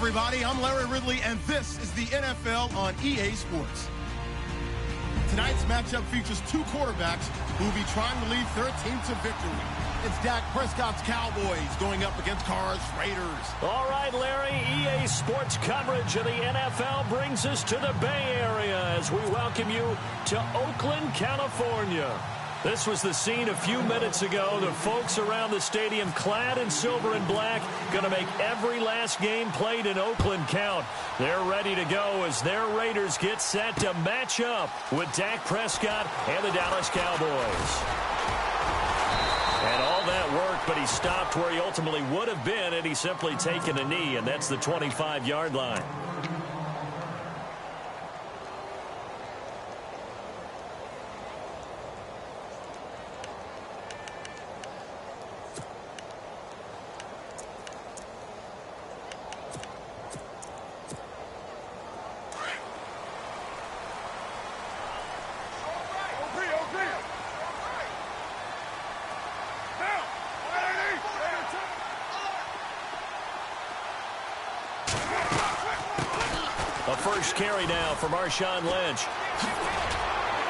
everybody. I'm Larry Ridley, and this is the NFL on EA Sports. Tonight's matchup features two quarterbacks who will be trying to lead their team to victory. It's Dak Prescott's Cowboys going up against Carr's Raiders. All right, Larry, EA Sports coverage of the NFL brings us to the Bay Area as we welcome you to Oakland, California. This was the scene a few minutes ago. The folks around the stadium clad in silver and black going to make every last game played in Oakland count. They're ready to go as their Raiders get set to match up with Dak Prescott and the Dallas Cowboys. And all that work, but he stopped where he ultimately would have been had he simply taken a knee, and that's the 25-yard line. A first carry now for Marshawn Lynch.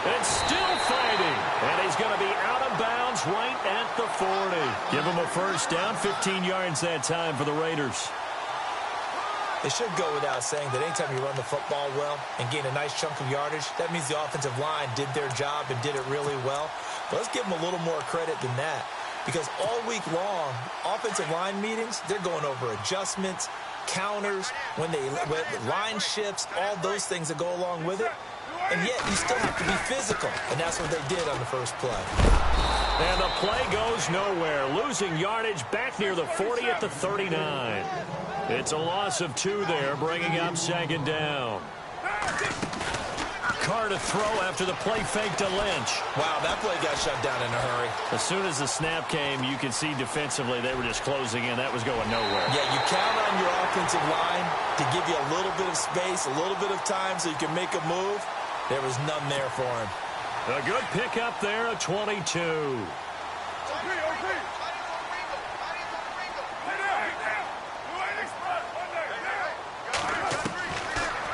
And still fighting. And he's going to be out of bounds right at the 40. Give him a first down, 15 yards that time for the Raiders. It should go without saying that anytime you run the football well and gain a nice chunk of yardage, that means the offensive line did their job and did it really well. But let's give them a little more credit than that. Because all week long, offensive line meetings, they're going over adjustments, counters, when line shifts, all those things that go along with it. And yet you still have to be physical. And that's what they did on the first play. And the play goes nowhere. Losing yardage back near the 40 at the 39. It's a loss of 2 there, bringing up second down. Carr to throw after the play fake to Lynch. Wow, that play got shut down in a hurry. As soon as the snap came, you could see defensively they were just closing in. That was going nowhere. Yeah, you count on your offensive line to give you a little bit of space, a little bit of time so you can make a move. There was none there for him. A good pickup there, a 22.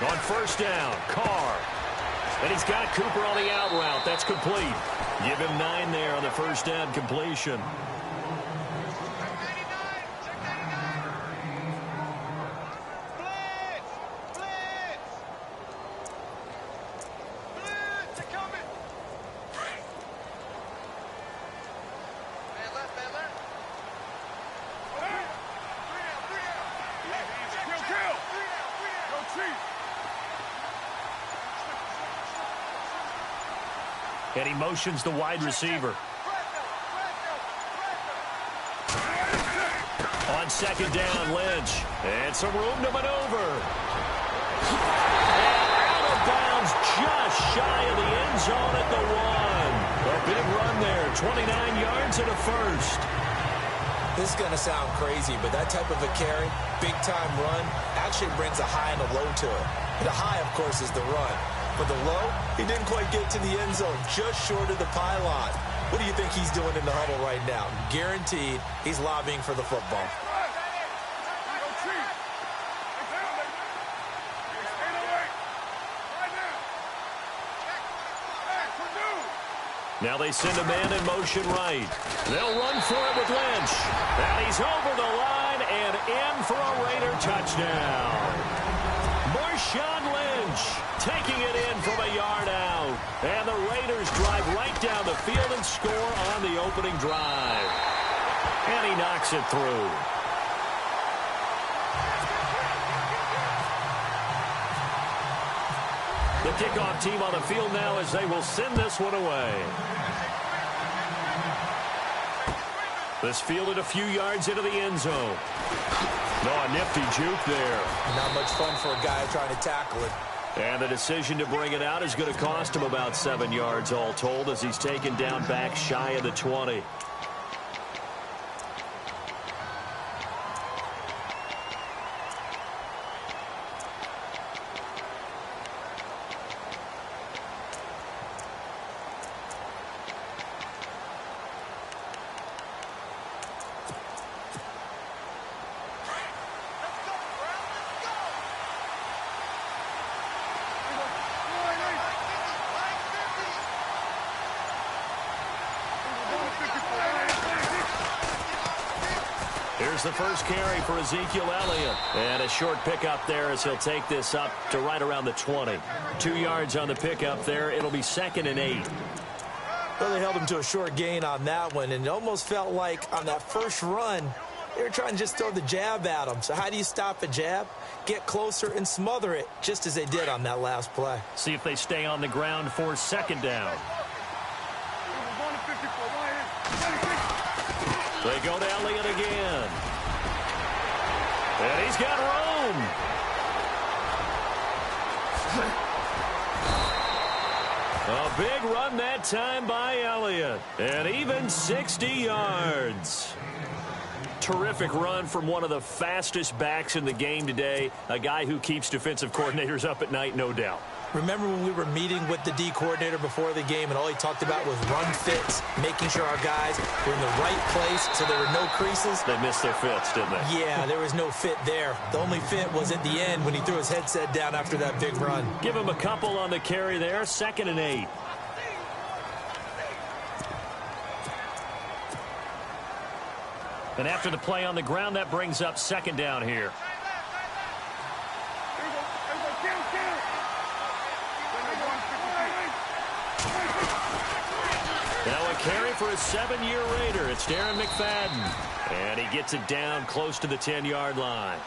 On first down, Carr. And he's got Cooper on the out route. That's complete. Give him 9 there on the first down completion. And he motions the wide receiver. On second down, Lynch. And some room to maneuver. And out of bounds just shy of the end zone at the 1. A big run there, 29 yards and a first. This is going to sound crazy, but that type of a carry, big-time run, actually brings a high and a low to it. The high, of course, is the run. For the low, he didn't quite get to the end zone, just short of the pylon. What do you think he's doing in the huddle right now? Guaranteed he's lobbying for the football. Now they send a man in motion right. They'll run for it with Lynch. And he's over the line and in for a Raider touchdown. Marshawn Lynch taking it in from a yard out. And the Raiders drive right down the field and score on the opening drive. And he knocks it through. The kickoff team on the field now as they will send this one away. This fielded a few yards into the end zone. Oh, a nifty juke there. Not much fun for a guy trying to tackle it. And the decision to bring it out is going to cost him about 7 yards all told as he's taken down back shy of the 20. Here's the first carry for Ezekiel Elliott. And a short pickup there as he'll take this up to right around the 20. 2 yards on the pickup there. It'll be 2nd and 8. Well, they held him to a short gain on that one, and it almost felt like on that first run, they were trying to just throw the jab at him. So how do you stop a jab? Get closer and smother it, just as they did on that last play. See if they stay on the ground for 2nd down. They go to Elliott again. And he's got room. A big run that time by Elliott. And even 60 yards. Terrific run from one of the fastest backs in the game today. A guy who keeps defensive coordinators up at night, no doubt. Remember when we were meeting with the D coordinator before the game and all he talked about was run fits, making sure our guys were in the right place so there were no creases? They missed their fits, didn't they? Yeah, there was no fit there. The only fit was at the end when he threw his headset down after that big run. Give him a couple on the carry there. 2nd and 8. And after the play on the ground, that brings up 2nd down here. Now a carry for a 7-year Raider. It's Darren McFadden. And he gets it down close to the 10-yard line.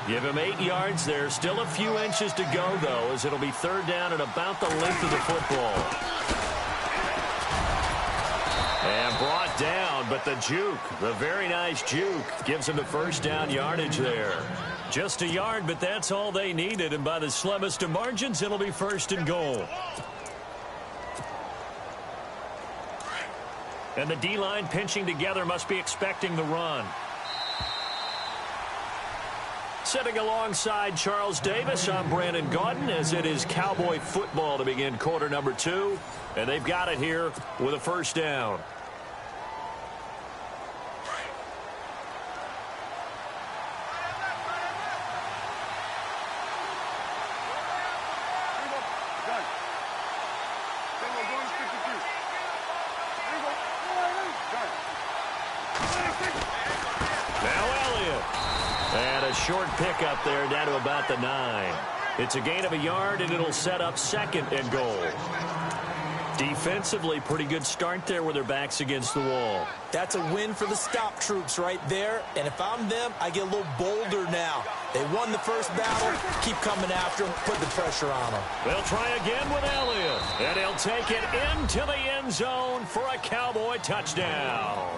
Give him 8 yards there. Still a few inches to go, though, as it'll be 3rd down and about the length of the football. And brought down, but the juke, the very nice juke, gives him the 1st down yardage there. Just a yard, but that's all they needed, and by the slimmest of margins, it'll be 1st and goal. And the D-line pinching together must be expecting the run. Sitting alongside Charles Davis, I'm Brandon Gaudin, as it is Cowboy football to begin quarter number 2. And they've got it here with a 1st down. Short pickup there down to about the 9. It's a gain of a yard, and it'll set up 2nd and goal. Defensively, pretty good start there with their backs against the wall. That's a win for the stop troops right there. And if I'm them, I get a little bolder now. They won the first battle. Keep coming after them. Put the pressure on them. They'll try again with Elliott. And he'll take it into the end zone for a Cowboy touchdown.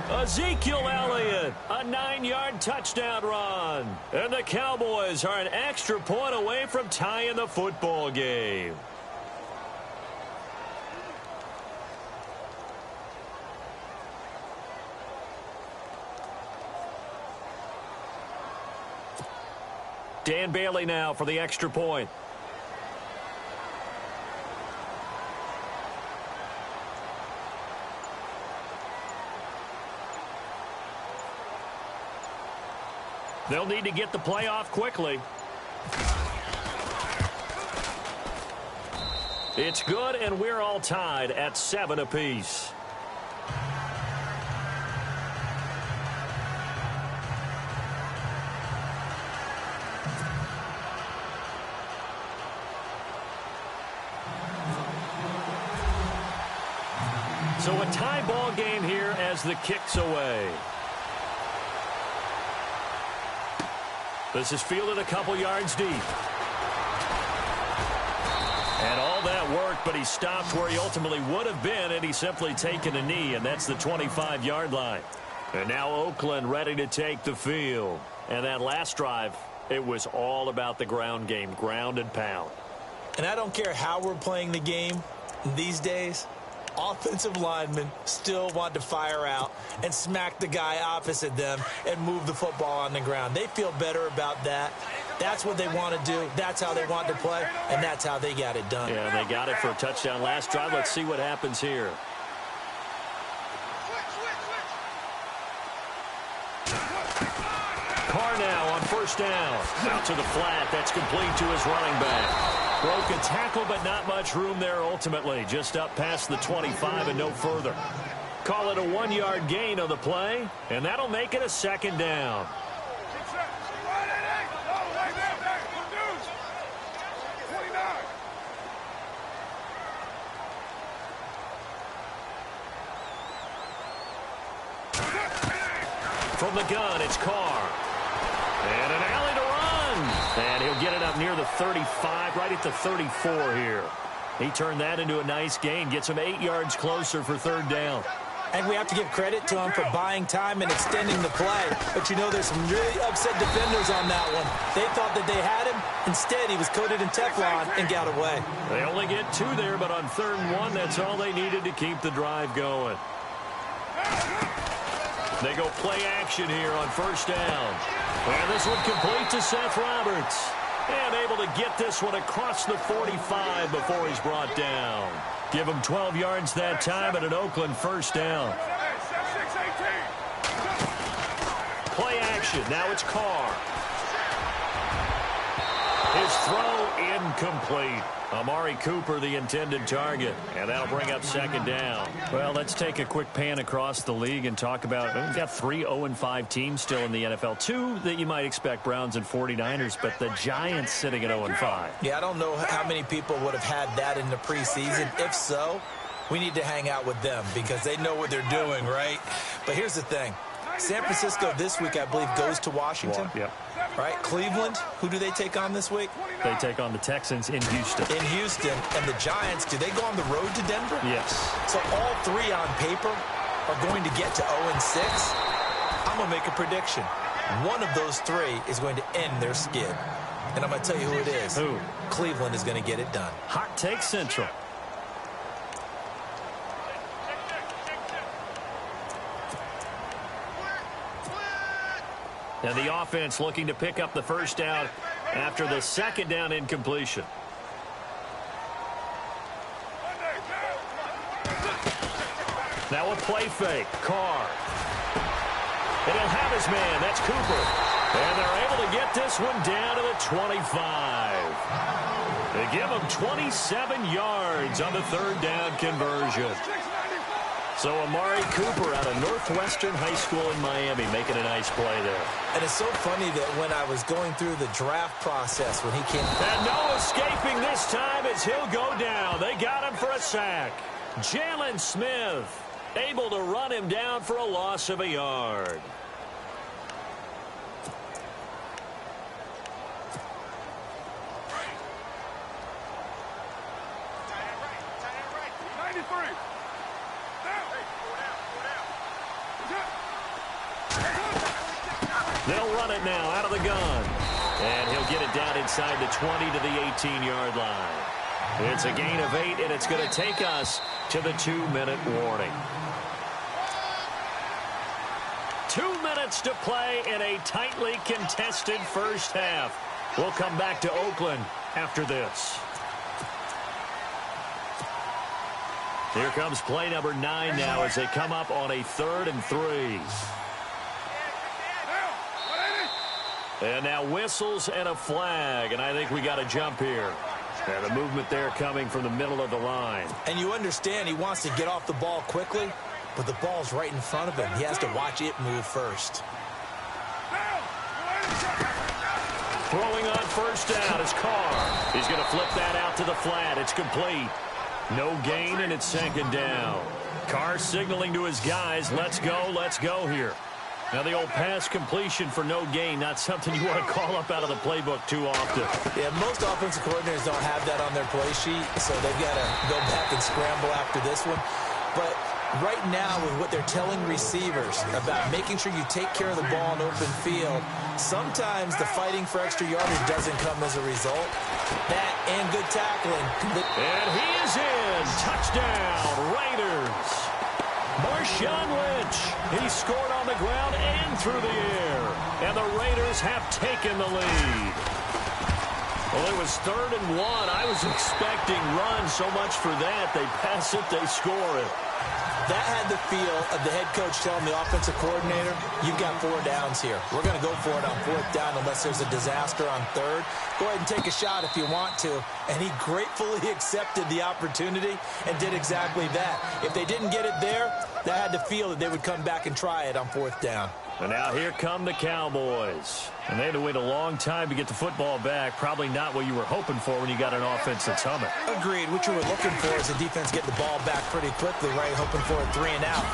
Ezekiel Elliott, a 9-yard touchdown run. And the Cowboys are an extra point away from tying the football game. Dan Bailey now for the extra point. They'll need to get the play off quickly. It's good, and we're all tied at 7 apiece. So a tie ball game here as the kick's away. This is fielded a couple yards deep. And all that work, but he stopped where he ultimately would have been, and he's simply taken a knee, and that's the 25-yard line. And now Oakland ready to take the field. And that last drive, it was all about the ground game, ground and pound. And I don't care how we're playing the game these days, offensive linemen still want to fire out and smack the guy opposite them and move the football on the ground. They feel better about that. That's what they want to do. That's how they want to play, and that's how they got it done. Yeah, they got it for a touchdown last drive. Let's see what happens here. Carr now on 1st down. Out to the flat. That's complete to his running back. Broke a tackle, but not much room there ultimately. Just up past the 25 and no further. Call it a 1-yard gain on the play, and that'll make it a second down. From the gun, it's Carr. And an alley to run. And he'll get it up near the 35, right at the 34 here. He turned that into a nice gain, gets him 8 yards closer for third down. And we have to give credit to him for buying time and extending the play. But, you know, there's some really upset defenders on that one. They thought that they had him. Instead, he was coated in Teflon and got away. They only get 2 there, but on 3rd and 1, that's all they needed to keep the drive going. They go play action here on 1st down. And this one complete to Seth Roberts. And able to get this one across the 45 before he's brought down. Give him 12 yards that time at an Oakland 1st down. Play action. Now it's Carr. His throw incomplete. Amari Cooper, the intended target. And that'll bring up 2nd down. Well, let's take a quick pan across the league and talk about, we've got 3 0-5 teams still in the NFL. 2 that you might expect, Browns and 49ers, but the Giants sitting at 0-5. Yeah, I don't know how many people would have had that in the preseason. If so, we need to hang out with them because they know what they're doing, right? But here's the thing. San Francisco this week, I believe, goes to Washington. Yep. Right? Cleveland, who do they take on this week? They take on the Texans in Houston. In Houston. And the Giants, do they go on the road to Denver? Yes. So all 3 on paper are going to get to 0-6. I'm going to make a prediction. One of those 3 is going to end their skid. And I'm going to tell you who it is. Who? Cleveland is going to get it done. Hot take central. And the offense looking to pick up the 1st down after the 2nd down incompletion. Now a play fake. Carr. And he'll have his man. That's Cooper. And they're able to get this one down to the 25. They give him 27 yards on the 3rd down conversion. So Amari Cooper out of Northwestern High School in Miami making a nice play there. And it's so funny that when I was going through the draft process when he came... And no escaping this time as he'll go down. They got him for a sack. Jalen Smith able to run him down for a loss of a yard. They'll run it now out of the gun. And he'll get it down inside the 20 to the 18-yard line. It's a gain of 8, and it's going to take us to the 2-minute warning. 2 minutes to play in a tightly contested 1st half. We'll come back to Oakland after this. Here comes play number 9 now as they come up on a 3rd and 3. And now whistles and a flag, and I think we got a jump here. And the movement there coming from the middle of the line. And you understand he wants to get off the ball quickly, but the ball's right in front of him. He has to watch it move first. Throwing on 1st down is Carr. He's going to flip that out to the flat. It's complete. No gain, and it's 2nd down. Carr signaling to his guys, let's go here. Now the old pass completion for no gain, not something you want to call up out of the playbook too often. Yeah, most offensive coordinators don't have that on their play sheet, so they've got to go back and scramble after this one. But right now with what they're telling receivers about making sure you take care of the ball in open field, sometimes the fighting for extra yardage doesn't come as a result. That and good tackling. And he is in. Touchdown, Raiders. Marshawn Lynch, he scored on the ground and through the air. And the Raiders have taken the lead. Well, it was 3rd and 1. I was expecting runs. So much for that. They pass it, they score it. That had the feel of the head coach telling the offensive coordinator, you've got 4 downs here. We're going to go for it on 4th down unless there's a disaster on 3rd. Go ahead and take a shot if you want to. And he gratefully accepted the opportunity and did exactly that. If they didn't get it there, that had the feel that they would come back and try it on 4th down. And now here come the Cowboys. And they had to wait a long time to get the football back. Probably not what you were hoping for when you got an offense that's humming. Agreed. What you were looking for is the defense getting the ball back pretty quickly, right? Hoping for a 3 and out.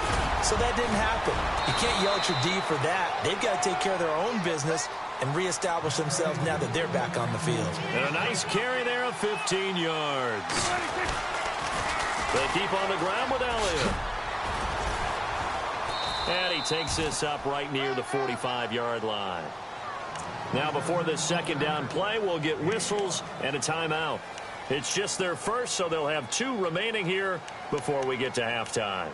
So that didn't happen. You can't yell at your D for that. They've got to take care of their own business and reestablish themselves now that they're back on the field. And a nice carry there of 15 yards. They keep on the ground with Elliott. And he takes this up right near the 45-yard line. Now before this 2nd down play, we'll get whistles and a timeout. It's just their first, so they'll have 2 remaining here before we get to halftime.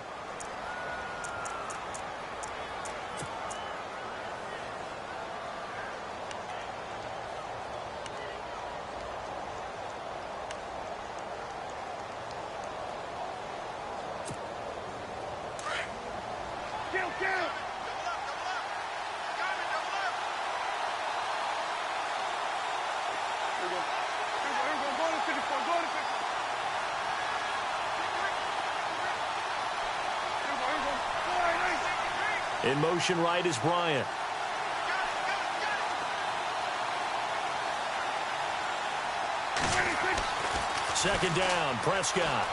In motion right is Bryant. Second down, Prescott.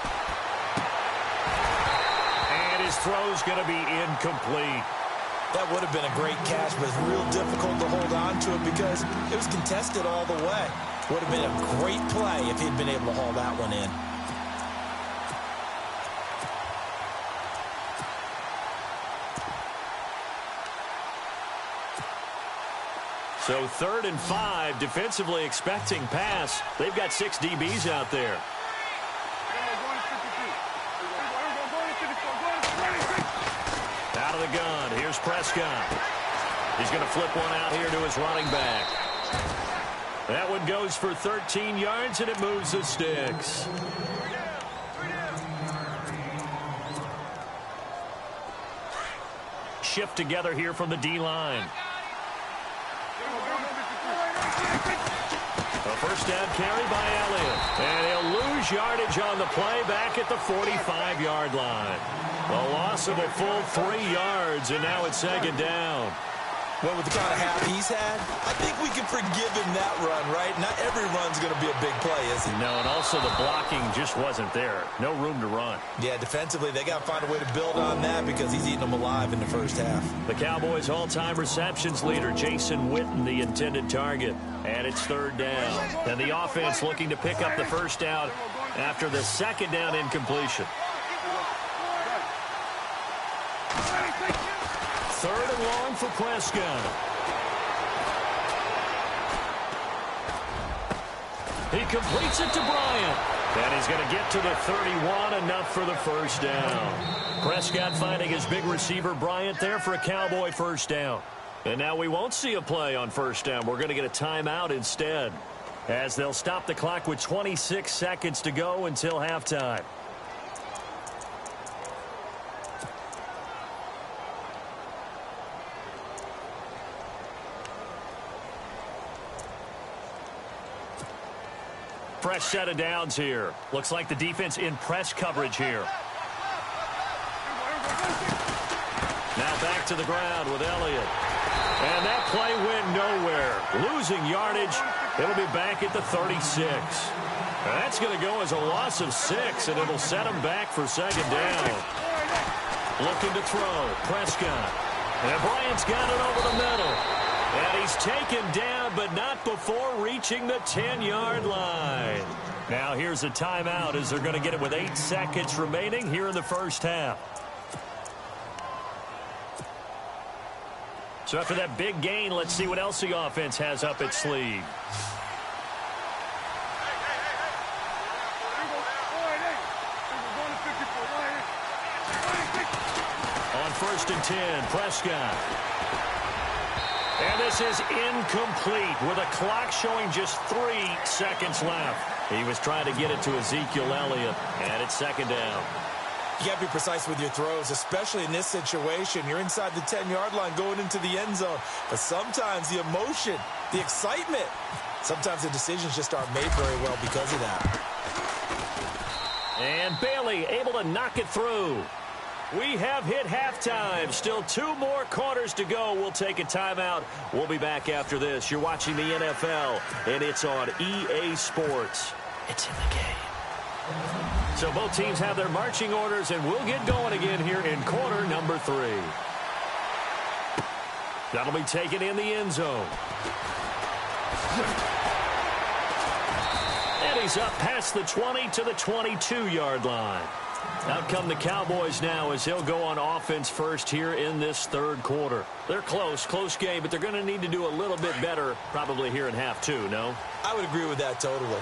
And his throw's going to be incomplete. That would have been a great catch, but it's real difficult to hold on to it because it was contested all the way. Would have been a great play if he'd been able to haul that one in. So 3rd and 5, defensively expecting pass. They've got 6 DBs out there. Out of the gun, here's Prescott. He's going to flip one out here to his running back. That one goes for 13 yards, and it moves the sticks. Shift together here from the D-line. A first down carry by Elliott. And he'll lose yardage on the play back at the 45-yard line. A loss of a full 3 yards, and now it's 2nd down. Well, with the kind of half he's had, I think we can forgive him that run, right? Not every run's going to be a big play, is it? No, and also the blocking just wasn't there. No room to run. Yeah, defensively, they got to find a way to build on that because he's eating them alive in the first half. The Cowboys' all-time receptions leader, Jason Witten, the intended target. And it's 3rd down. And the offense looking to pick up the first down after the 2nd down incompletion. 3rd and long for Prescott. He completes it to Bryant. And he's going to get to the 31, enough for the first down. Prescott finding his big receiver Bryant there for a Cowboy first down. And now we won't see a play on first down. We're going to get a timeout instead, as they'll stop the clock with 26 seconds to go until halftime. Fresh set of downs here. Looks like the defense in press coverage here. Now back to the ground with Elliott. And that play went nowhere. Losing yardage. It'll be back at the 36. That's going to go as a loss of 6, and it'll set him back for 2nd down. Looking to throw. Prescott. And Bryant's got it over the middle. And he's taken down, but not before reaching the 10-yard line. Now here's a timeout as they're going to get it with 8 seconds remaining here in the first half. So after that big gain, let's see what else the offense has up its sleeve. On 1st and 10, Prescott. And this is incomplete with a clock showing just 3 seconds left. He was trying to get it to Ezekiel Elliott, and it's second down. You got to be precise with your throws, especially in this situation. You're inside the 10-yard line going into the end zone. But sometimes the emotion, the excitement, sometimes the decisions just aren't made very well because of that. And Bailey able to knock it through. We have hit halftime. Still 2 more quarters to go. We'll take a timeout. We'll be back after this. You're watching the NFL, and it's on EA Sports. It's in the game. So both teams have their marching orders, and we'll get going again here in quarter number 3. That'll be taken in the end zone. And he's up past the 20 to the 22-yard line. Out come the Cowboys now as he'll go on offense first here in this third quarter. They're close game, but they're going to need to do a little bit better probably here in half 2, no? I would agree with that totally.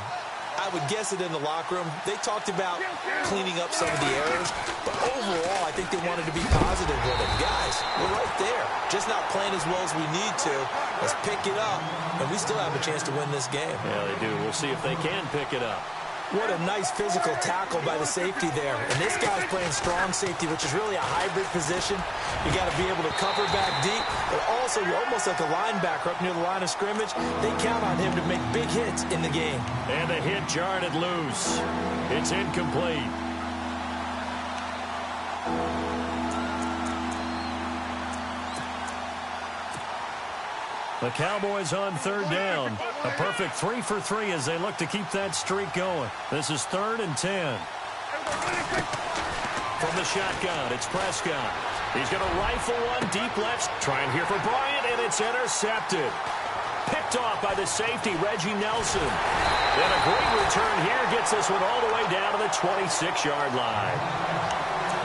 I would guess it in the locker room. They talked about cleaning up some of the errors, but overall, I think they wanted to be positive with it. Guys, we're right there. Just not playing as well as we need to. Let's pick it up, and we still have a chance to win this game. Yeah, they do. We'll see if they can pick it up. What a nice physical tackle by the safety there. And this guy's playing strong safety, which is really a hybrid position. You got to be able to cover back deep, but also you're almost like a linebacker up near the line of scrimmage. They count on him to make big hits in the game. And the hit jarred it loose. It's incomplete. The Cowboys on third down. A perfect 3 for 3 as they look to keep that streak going. This is 3rd and 10. From the shotgun, it's Prescott. He's going to rifle one deep left. Trying here for Bryant, and it's intercepted. Picked off by the safety, Reggie Nelson. And a great return here gets this one all the way down to the 26-yard line.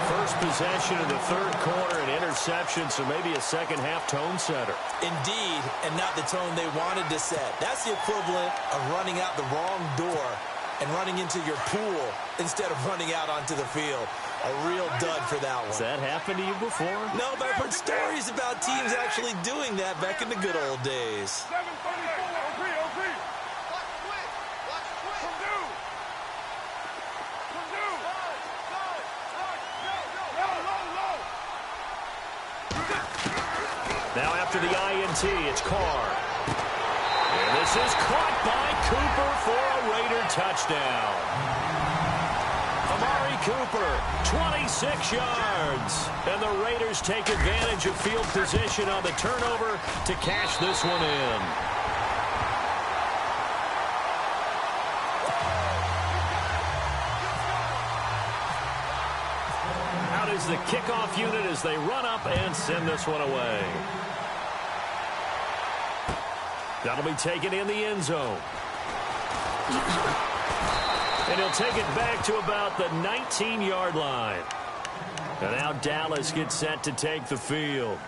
First possession of the third quarter, an interception, so maybe a second-half tone setter. Indeed, and not the tone they wanted to set. That's the equivalent of running out the wrong door and running into your pool instead of running out onto the field. A real dud for that one. Has that happened to you before? No, but I've heard stories about teams actually doing that back in the good old days. Now after the INT, it's Carr. And this is caught by Cooper for a Raider touchdown. Amari Cooper, 26 yards. And the Raiders take advantage of field position on the turnover to cash this one in. Out is the kickoff unit as they run up and send this one away. That'll be taken in the end zone. And he'll take it back to about the 19-yard line. And now Dallas gets set to take the field.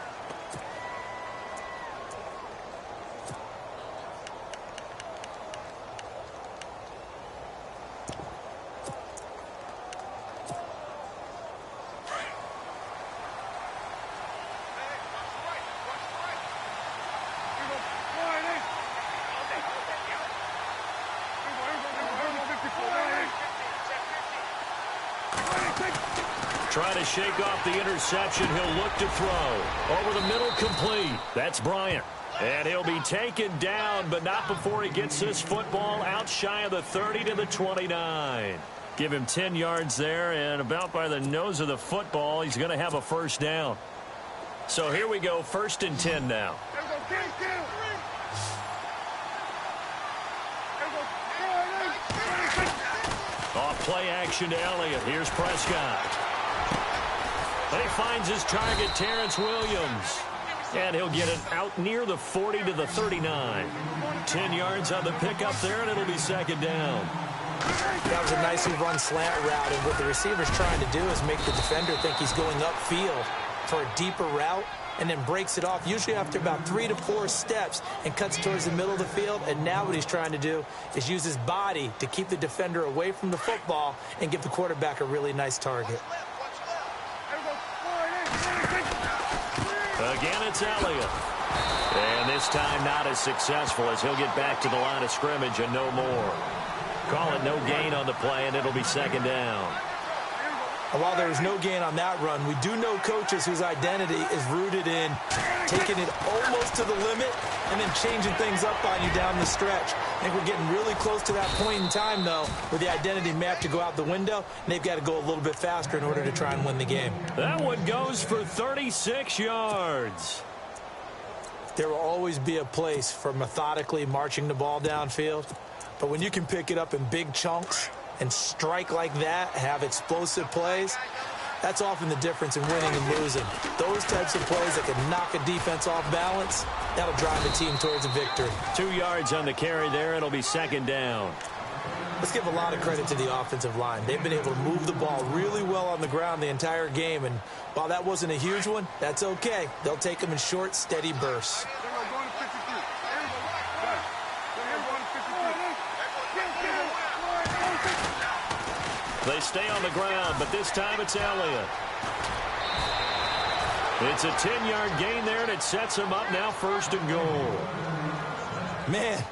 Trying to shake off the interception. He'll look to throw. Over the middle, complete. That's Bryant. And he'll be taken down, but not before he gets this football out shy of the 30 to the 29. Give him 10 yards there, and about by the nose of the football, he's going to have a first down. So here we go, 1st and 10 now. Off play action to Elliott. Here's Prescott. He finds his target, Terrence Williams. And he'll get it out near the 40 to the 39. 10 yards on the pickup there, and it'll be second down. That was a nicely run slant route, and what the receiver's trying to do is make the defender think he's going upfield for a deeper route, and then breaks it off, usually after about 3 to 4 steps, and cuts towards the middle of the field. And now what he's trying to do is use his body to keep the defender away from the football and give the quarterback a really nice target. Again, it's Elliott. And this time not as successful as he'll get back to the line of scrimmage and no more. Call it no gain on the play, and it'll be second down. While there was no gain on that run, we do know coaches whose identity is rooted in taking it almost to the limit and then changing things up on you down the stretch. I think we're getting really close to that point in time, though, where the identity map to go out the window, and they've got to go a little bit faster in order to try and win the game. That one goes for 36 yards. There will always be a place for methodically marching the ball downfield, but when you can pick it up in big chunks and strike like that, have explosive plays, that's often the difference in winning and losing. Those types of plays that can knock a defense off balance, that'll drive a team towards a victory. 2 yards on the carry there. It'll be second down. Let's give a lot of credit to the offensive line. They've been able to move the ball really well on the ground the entire game, and while that wasn't a huge one, that's okay. They'll take them in short, steady bursts. They stay on the ground, but this time it's Elliott. It's a 10-yard gain there, and it sets them up now first and goal. Man,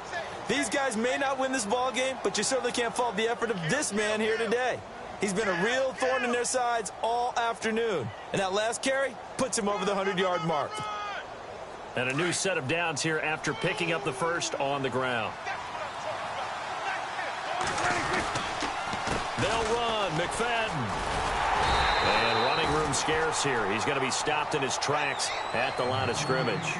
these guys may not win this ball game, but you certainly can't fault the effort of this man here today. He's been a real thorn in their sides all afternoon, and that last carry puts him over the 100-yard mark. And a new set of downs here after picking up the first on the ground. They'll run, McFadden. And running room scarce here. He's going to be stopped in his tracks at the line of scrimmage.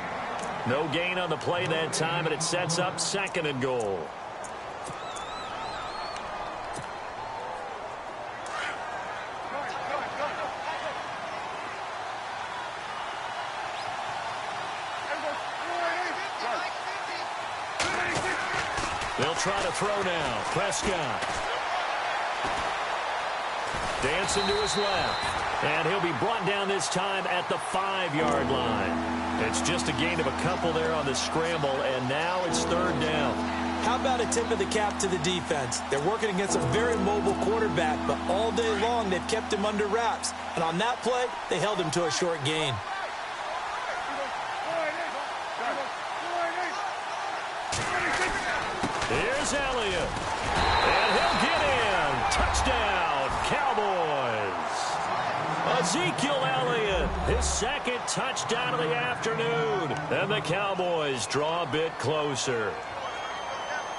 No gain on the play that time, and it sets up second and goal. They'll try to throw now. Prescott. Dancing to his left. And he'll be brought down this time at the 5-yard line. It's just a gain of a couple there on the scramble, and now it's third down. How about a tip of the cap to the defense? They're working against a very mobile quarterback, but all day long they've kept him under wraps. And on that play, they held him to a short gain. Here's Elliott. And he'll get in. Touchdown, Cowboys. Ezekiel Elliott, his second touchdown of the afternoon. And the Cowboys draw a bit closer.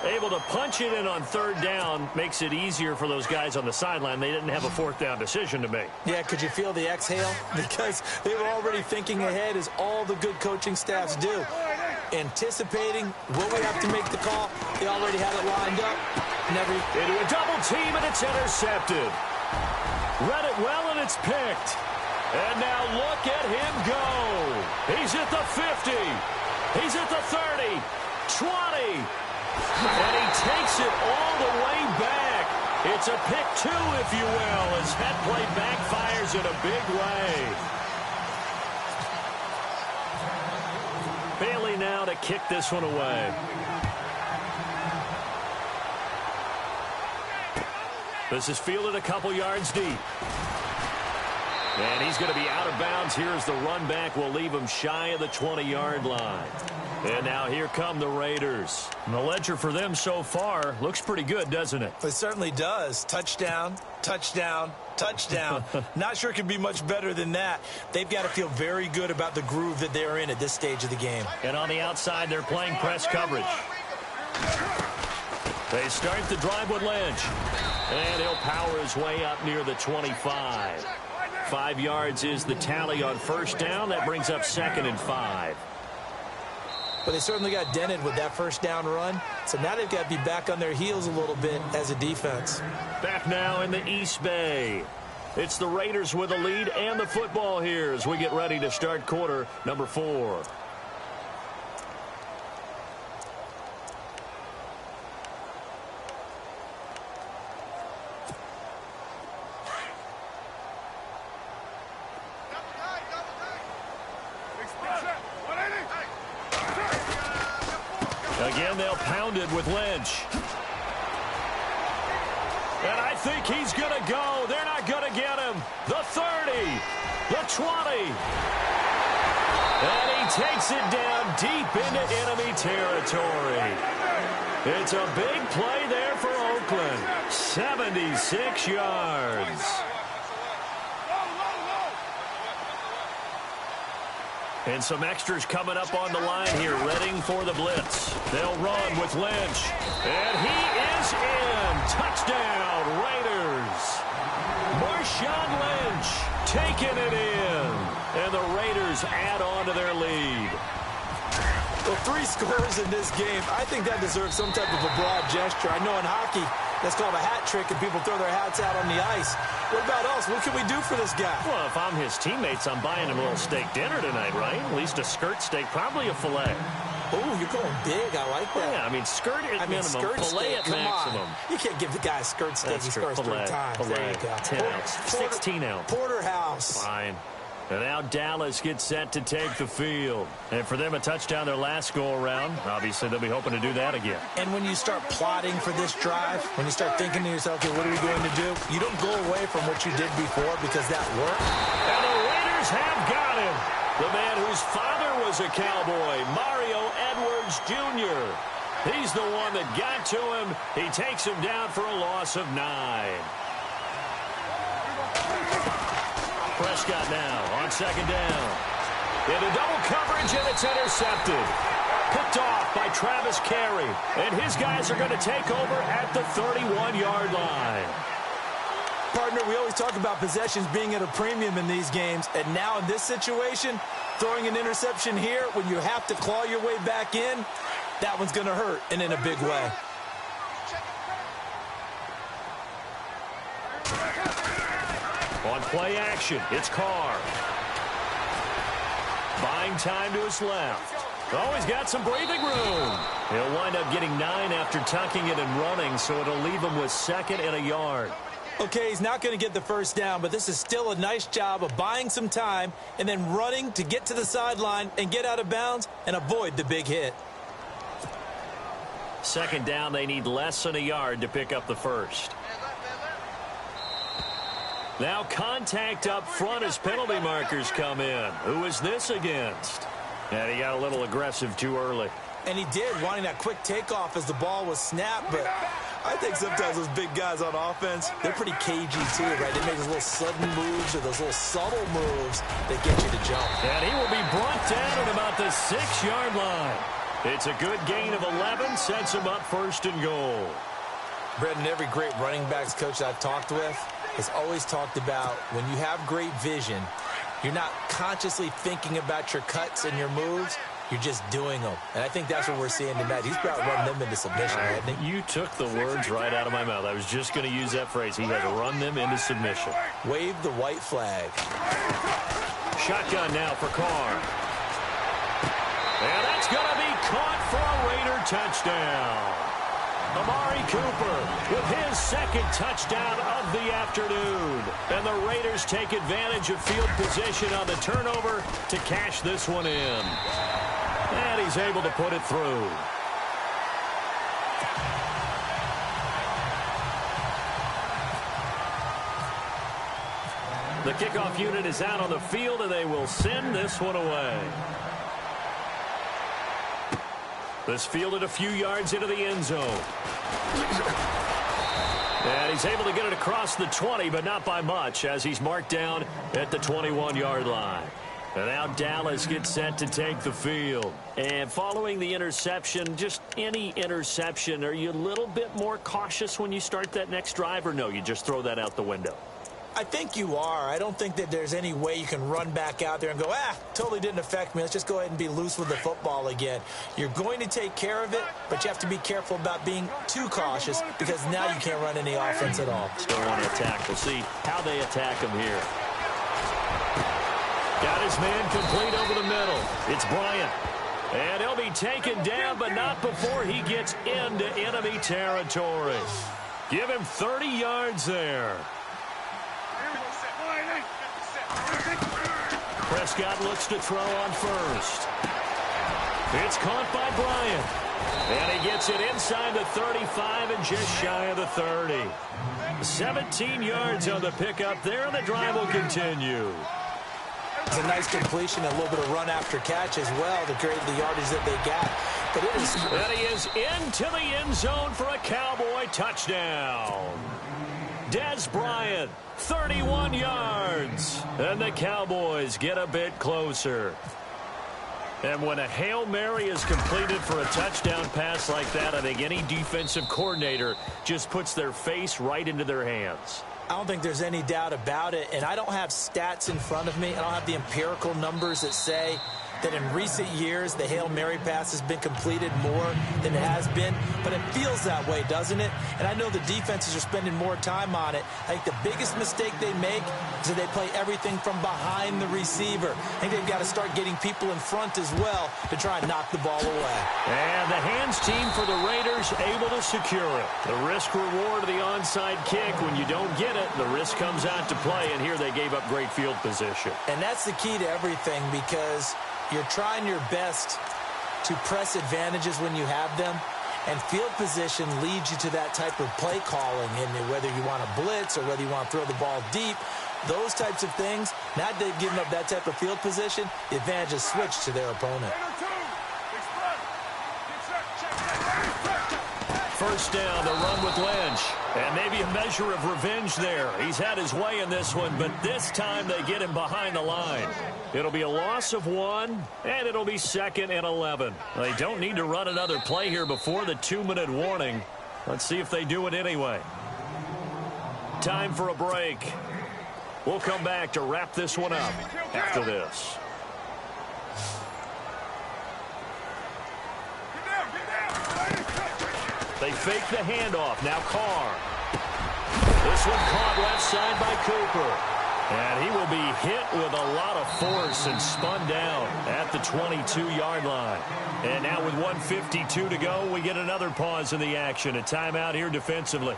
Able to punch it in on third down makes it easier for those guys on the sideline. They didn't have a fourth down decision to make. Yeah, could you feel the exhale? Because they were already thinking ahead, as all the good coaching staffs do. Anticipating, will we have to make the call? They already had it lined up. Never into a double team, and it's intercepted. Read it well, and it's picked. And now look at him go. He's at the 50. He's at the 30, 20. And he takes it all the way back. It's a pick two, if you will, as that play backfires in a big way. Bailey now to kick this one away. This is fielded a couple yards deep. And he's going to be out of bounds here as the run back will leave him shy of the 20-yard line. And now here come the Raiders. And the ledger for them so far looks pretty good, doesn't it? It certainly does. Touchdown, touchdown, touchdown. Not sure it could be much better than that. They've got to feel very good about the groove that they're in at this stage of the game. And on the outside, they're playing press coverage. They start the drive with Lynch. And he'll power his way up near the 25. 5 yards is the tally on first down. That brings up 2nd and 5. But they certainly got dented with that first down run. So now they've got to be back on their heels a little bit as a defense. Back now in the East Bay. It's the Raiders with the lead and the football here as we get ready to start quarter number 4. Again, they'll pound it with Lynch. And I think he's going to go. They're not going to get him. The 30, the 20. And he takes it down deep into enemy territory. It's a big play there for Oakland. 76 yards. And some extras coming up on the line here, readying for the blitz. They'll run with Lynch. And he is in. Touchdown, Raiders. Marshawn Lynch taking it in. And the Raiders add on to their lead. Well, 3 scores in this game. I think that deserves some type of a broad gesture. I know in hockey, that's called a hat trick, and people throw their hats out on the ice. What about us? What can we do for this guy? Well, if I'm his teammates, I'm buying him a little steak dinner tonight, right? At least a skirt steak, probably a filet. Oh, you're going big. I like that. Yeah, I mean, skirt at minimum, skirt filet steak, at maximum. You can't give the guy a skirt steak. That's He true. scores 3 times. Filet, there you go. 10 ounce, 16 ounce. Porterhouse. Fine. And now Dallas gets set to take the field. And for them, a touchdown their last go-around. Obviously, they'll be hoping to do that again. And when you start plotting for this drive, when you start thinking to yourself, okay, what are we going to do? You don't go away from what you did before because that worked. And the Raiders have got him. The man whose father was a Cowboy, Mario Edwards Jr. He's the one that got to him. He takes him down for a loss of 9. Prescott now on second down. Into double coverage, and it's intercepted. Picked off by Travis Carey. And his guys are going to take over at the 31-yard line. Partner, we always talk about possessions being at a premium in these games. And now in this situation, throwing an interception here when you have to claw your way back in, that one's going to hurt, and in a big way. On play action, it's Carr. Buying time to his left. Oh, he's got some breathing room. He'll wind up getting 9 after tucking it and running, so it'll leave him with 2nd and a yard. Okay, he's not going to get the first down, but this is still a nice job of buying some time and then running to get to the sideline and get out of bounds and avoid the big hit. 2nd down, they need less than a yard to pick up the first. Now contact up front as penalty markers come in. Who is this against? And he got a little aggressive too early. And he did, wanting that quick takeoff as the ball was snapped. But I think sometimes those big guys on offense, they're pretty cagey too, right? They make those little sudden moves or those little subtle moves that get you to jump. And he will be brought down at about the 6-yard line. It's a good gain of 11, sets him up 1st and goal. Brendan, every great running backs coach that I've talked with has always talked about when you have great vision, you're not consciously thinking about your cuts and your moves. You're just doing them. And I think that's what we're seeing tonight. He's about run them into submission, hasn't he? You took the words right out of my mouth. I was just going to use that phrase. He has run them into submission. Wave the white flag. Shotgun now for Carr. And that's going to be caught for a Raider touchdown. Amari Cooper with his 2nd touchdown of the afternoon. And the Raiders take advantage of field position on the turnover to cash this one in. And he's able to put it through. The kickoff unit is out on the field, and they will send this one away. This fielded a few yards into the end zone. And he's able to get it across the 20, but not by much, as he's marked down at the 21-yard line. And now Dallas gets set to take the field. And following the interception, just any interception, are you a little bit more cautious when you start that next drive, or no, you just throw that out the window? I think you are. I don't think that there's any way you can run back out there and go, totally didn't affect me. Let's just go ahead and be loose with the football again. You're going to take care of it, but you have to be careful about being too cautious because now you can't run any offense at all. Still want to attack. We'll see how they attack him here. Got his man complete over the middle. It's Bryant. And he'll be taken down, but not before he gets into enemy territory. Give him 30 yards there. Prescott looks to throw on first. It's caught by Bryant. And he gets it inside the 35 and just shy of the 30. 17 yards on the pickup there, and the drive will continue. It's a nice completion, a little bit of run after catch as well to create the yardage that they got. But it is... And he is into the end zone for a Cowboy touchdown. Des Bryant, 31 yards. And the Cowboys get a bit closer. And when a Hail Mary is completed for a touchdown pass like that, I think any defensive coordinator just puts their face right into their hands. I don't think there's any doubt about it, and I don't have stats in front of me. I don't have the empirical numbers that say that in recent years the Hail Mary pass has been completed more than it has been, but it feels that way, doesn't it? And I know the defenses are spending more time on it. I think the biggest mistake they make is that they play everything from behind the receiver. I think they've got to start getting people in front as well to try and knock the ball away. And the hands team for the Raiders able to secure it. The risk reward of the onside kick. When you don't get it, the risk comes out to play, and here they gave up great field position. And that's the key to everything, because you're trying your best to press advantages when you have them, and field position leads you to that type of play calling, and whether you want to blitz or whether you want to throw the ball deep, those types of things. Now that they've given up that type of field position, the advantage is switched to their opponent. First down, the run with Lynch. And maybe a measure of revenge there. He's had his way in this one, but this time they get him behind the line. It'll be a loss of 1, and it'll be 2nd and 11. They don't need to run another play here before the 2-minute warning. Let's see if they do it anyway. Time for a break. We'll come back to wrap this one up after this. They fake the handoff. Now Carr. This one caught left side by Cooper. And he will be hit with a lot of force and spun down at the 22-yard line. And now with 1:52 to go, we get another pause in the action. A timeout here defensively.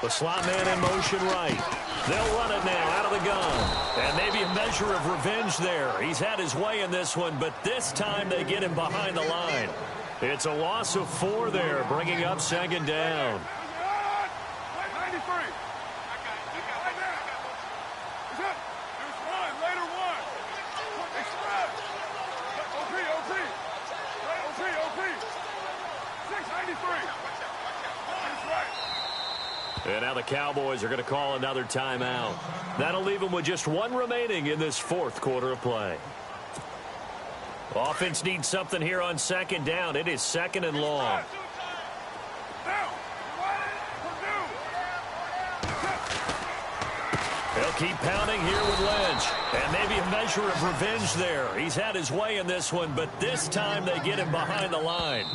The slot man in motion right. They'll run it now out of the gun. And maybe a measure of revenge there. He's had his way in this one, but this time they get him behind the line. It's a loss of 4 there, bringing up 2nd down. And now the Cowboys are going to call another timeout. That'll leave them with just 1 remaining in this 4th quarter of play. Offense needs something here on 2nd down. It is 2nd and long. They'll keep pounding here with Lynch. And maybe a measure of revenge there. He's had his way in this one, but this time they get him behind the line.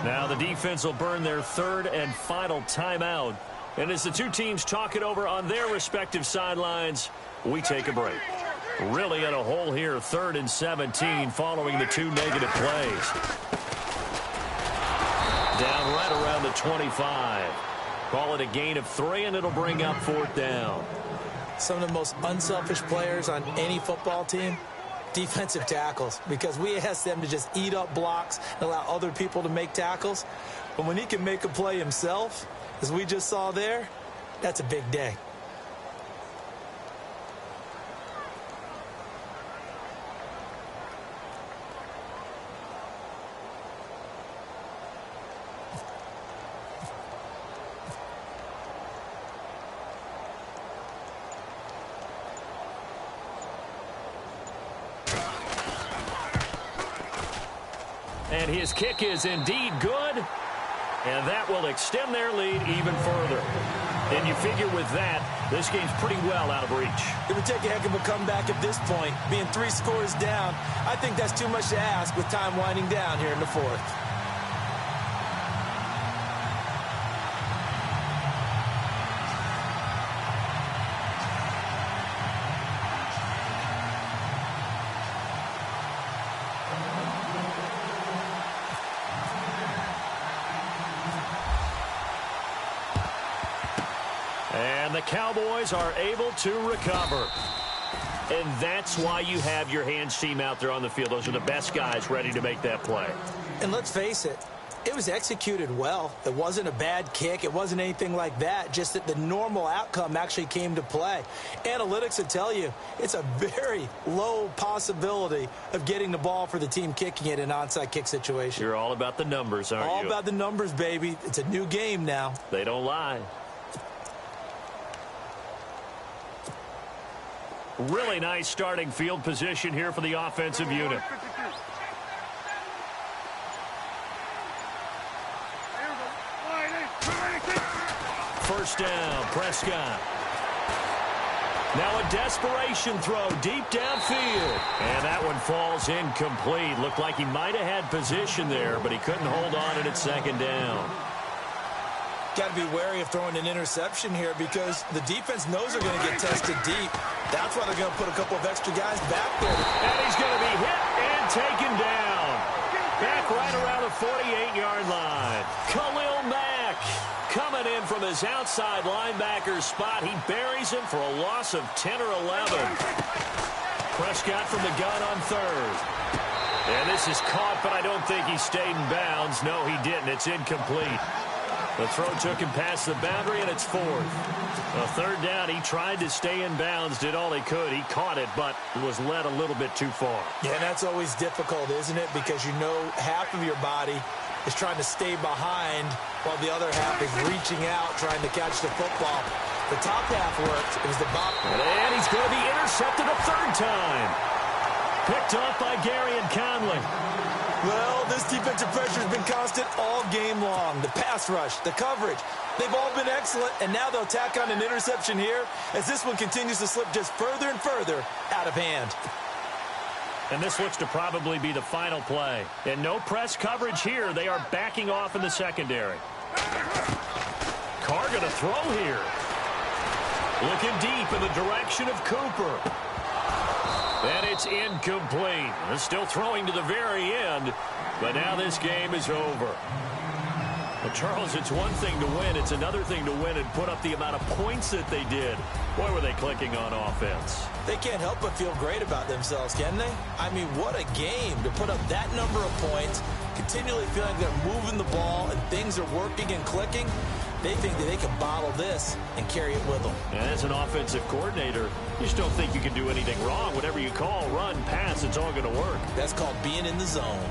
Now the defense will burn their 3rd and final timeout. And as the two teams talk it over on their respective sidelines, we take a break. Really in a hole here, 3rd and 17 following the 2 negative plays. Down right around the 25. Call it a gain of 3, and it'll bring up 4th down. Some of the most unselfish players on any football team, defensive tackles, because we ask them to just eat up blocks and allow other people to make tackles. But when he can make a play himself, as we just saw there, that's a big day. And his kick is indeed good. And that will extend their lead even further. And you figure with that, this game's pretty well out of reach. It would take a heck of a comeback at this point. Being 3 scores down, I think that's too much to ask with time winding down here in the 4th. And the Cowboys are able to recover. And that's why you have your hands team out there on the field. Those are the best guys ready to make that play. And let's face it, it was executed well. It wasn't a bad kick. It wasn't anything like that. Just that the normal outcome actually came to play. Analytics would tell you it's a very low possibility of getting the ball for the team kicking it in an onside kick situation. You're all about the numbers, aren't you? All about the numbers, baby. It's a new game now. They don't lie. Really nice starting field position here for the offensive unit. First down, Prescott. Now a desperation throw deep downfield. And that one falls incomplete. Looked like he might have had position there, but he couldn't hold on at second down. Got to be wary of throwing an interception here because the defense knows they're going to get tested deep. That's why they're going to put a couple of extra guys back there. And he's going to be hit and taken down. Back right around the 48-yard line. Khalil Mack coming in from his outside linebacker spot. He buries him for a loss of 10 or 11. Prescott from the gun on third. And this is caught, but I don't think he stayed in bounds. No, he didn't. It's incomplete. The throw took him past the boundary, and it's fourth. A third down, he tried to stay in bounds, did all he could. He caught it, but was led a little bit too far. Yeah, and that's always difficult, isn't it? Because you know half of your body is trying to stay behind while the other half is reaching out, trying to catch the football. The top half worked. It was the bottom. And he's going to be intercepted a third time. Picked off by Gary and Conley. Well, this defensive pressure has been constant all game long. The pass rush, the coverage, they've all been excellent, and now they'll tack on an interception here as this one continues to slip just further and further out of hand. And this looks to probably be the final play. And no press coverage here. They are backing off in the secondary. Carr going to throw here. Looking deep in the direction of Cooper. And it's incomplete. They're still throwing to the very end, but now this game is over. Well, Charles, it's one thing to win. It's another thing to win and put up the amount of points that they did. Boy, were they clicking on offense. They can't help but feel great about themselves, can they? I mean, what a game to put up that number of points, continually feeling they're moving the ball and things are working and clicking. They think that they can bottle this and carry it with them. And as an offensive coordinator, you just don't think you can do anything wrong. Whatever you call, run, pass, it's all going to work. That's called being in the zone.